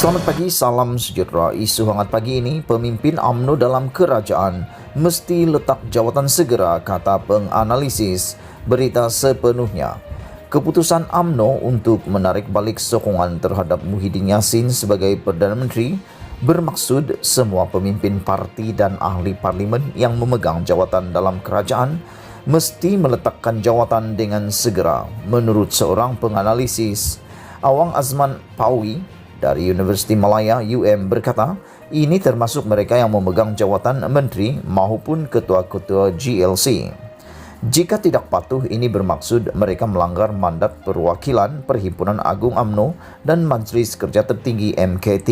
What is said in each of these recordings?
Selamat pagi, salam sejahtera. Isu hangat pagi ini, pemimpin UMNO dalam kerajaan mesti letak jawatan segera, kata penganalisis. Berita sepenuhnya. Keputusan UMNO untuk menarik balik sokongan terhadap Muhyiddin Yassin sebagai Perdana Menteri bermaksud semua pemimpin parti dan ahli parlimen yang memegang jawatan dalam kerajaan mesti meletakkan jawatan dengan segera, menurut seorang penganalisis. Awang Azman Pawi dari Universiti Malaya UM berkata, ini termasuk mereka yang memegang jawatan menteri maupun ketua-ketua GLC. Jika tidak patuh, ini bermaksud mereka melanggar mandat perwakilan Perhimpunan Agung UMNO dan Majlis Kerja Tertinggi MKT.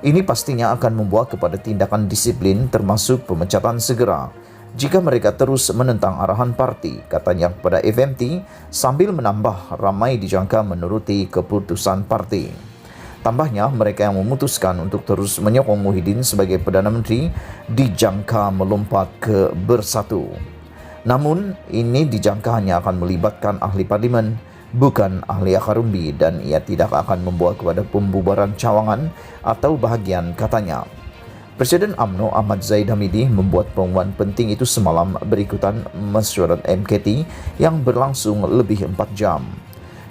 Ini pastinya akan membawa kepada tindakan disiplin termasuk pemecatan segera jika mereka terus menentang arahan parti, katanya kepada FMT sambil menambah ramai dijangka menuruti keputusan parti. Tambahnya, mereka yang memutuskan untuk terus menyokong Muhyiddin sebagai Perdana Menteri dijangka melompat ke Bersatu. Namun, ini dijangka hanya akan melibatkan ahli parlimen, bukan ahli akar umbi, dan ia tidak akan membawa kepada pembubaran cawangan atau bahagian, katanya. Presiden UMNO Ahmad Zaid Hamidi membuat pengumuman penting itu semalam berikutan mesyuarat MKT yang berlangsung lebih 4 jam.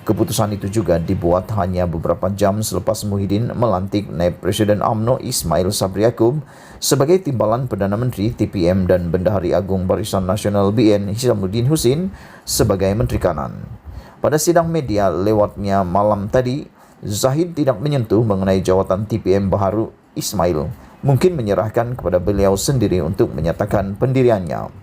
Keputusan itu juga dibuat hanya beberapa jam selepas Muhyiddin melantik naib Presiden UMNO Ismail Sabri Yaakob sebagai timbalan Perdana Menteri TPM dan Bendahari Agung Barisan Nasional BN Hishamuddin Hussein sebagai Menteri Kanan. Pada sidang media lewatnya malam tadi, Zahid tidak menyentuh mengenai jawatan TPM baharu Ismail, mungkin menyerahkan kepada beliau sendiri untuk menyatakan pendiriannya.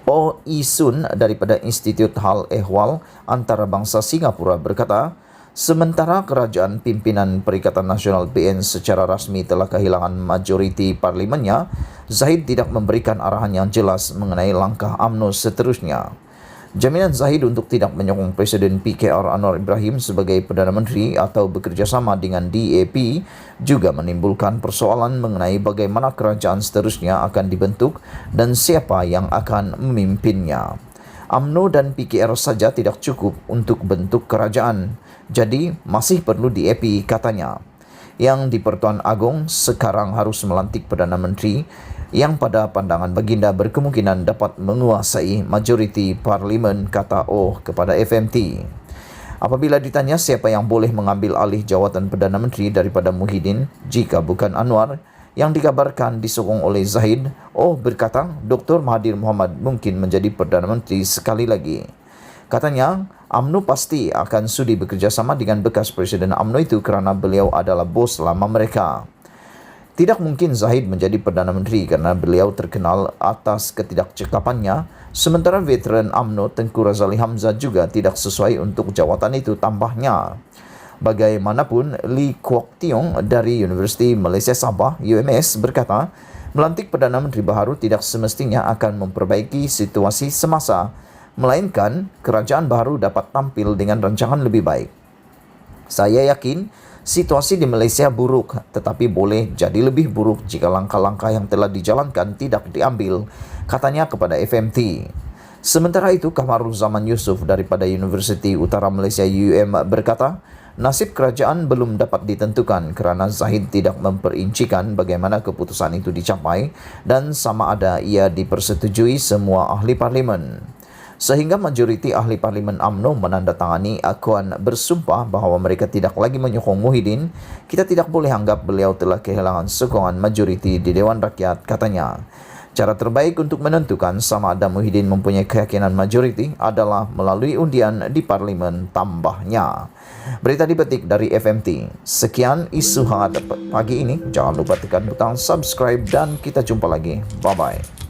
Oh Isun daripada Institut Hal Ehwal Antarabangsa Singapura berkata, sementara kerajaan pimpinan Perikatan Nasional BN secara rasmi telah kehilangan majoriti parlimennya, Zahid tidak memberikan arahan yang jelas mengenai langkah UMNO seterusnya. Jaminan Zahid untuk tidak menyokong Presiden PKR Anwar Ibrahim sebagai Perdana Menteri atau bekerjasama dengan DAP juga menimbulkan persoalan mengenai bagaimana kerajaan seterusnya akan dibentuk dan siapa yang akan memimpinnya. UMNO dan PKR saja tidak cukup untuk bentuk kerajaan, jadi masih perlu DAP, katanya. Yang di Pertuan Agong sekarang harus melantik Perdana Menteri yang pada pandangan baginda berkemungkinan dapat menguasai majoriti parlimen, kata Oh kepada FMT. Apabila ditanya siapa yang boleh mengambil alih jawatan Perdana Menteri daripada Muhyiddin jika bukan Anwar, yang dikabarkan disokong oleh Zahid, Oh berkata Dr. Mahathir Mohamad mungkin menjadi Perdana Menteri sekali lagi. Katanya, UMNO pasti akan sudi bekerjasama dengan bekas Presiden UMNO itu kerana beliau adalah bos lama mereka. Tidak mungkin Zahid menjadi Perdana Menteri kerana beliau terkenal atas ketidakcekapannya, sementara veteran UMNO Tengku Razali Hamzah juga tidak sesuai untuk jawatan itu, tambahnya. Bagaimanapun, Lee Kuok Tiong dari Universiti Malaysia Sabah UMS berkata, melantik Perdana Menteri baharu tidak semestinya akan memperbaiki situasi semasa, melainkan kerajaan baru dapat tampil dengan rancangan lebih baik. Saya yakin situasi di Malaysia buruk, tetapi boleh jadi lebih buruk jika langkah-langkah yang telah dijalankan tidak diambil, katanya kepada FMT. Sementara itu, Kamaruzaman Yusof daripada Universiti Utara Malaysia UM berkata, nasib kerajaan belum dapat ditentukan kerana Zahid tidak memperincikan bagaimana keputusan itu dicapai dan sama ada ia dipersetujui semua ahli parlimen. Sehingga majoriti ahli parlimen UMNO menandatangani akuan bersumpah bahawa mereka tidak lagi menyokong Muhyiddin, kita tidak boleh anggap beliau telah kehilangan sokongan majoriti di Dewan Rakyat, katanya. Cara terbaik untuk menentukan sama ada Muhyiddin mempunyai keyakinan majoriti adalah melalui undian di parlimen, tambahnya. Berita dipetik dari FMT. Sekian isu hangat pagi ini. Jangan lupa tekan butang subscribe dan kita jumpa lagi. Bye-bye.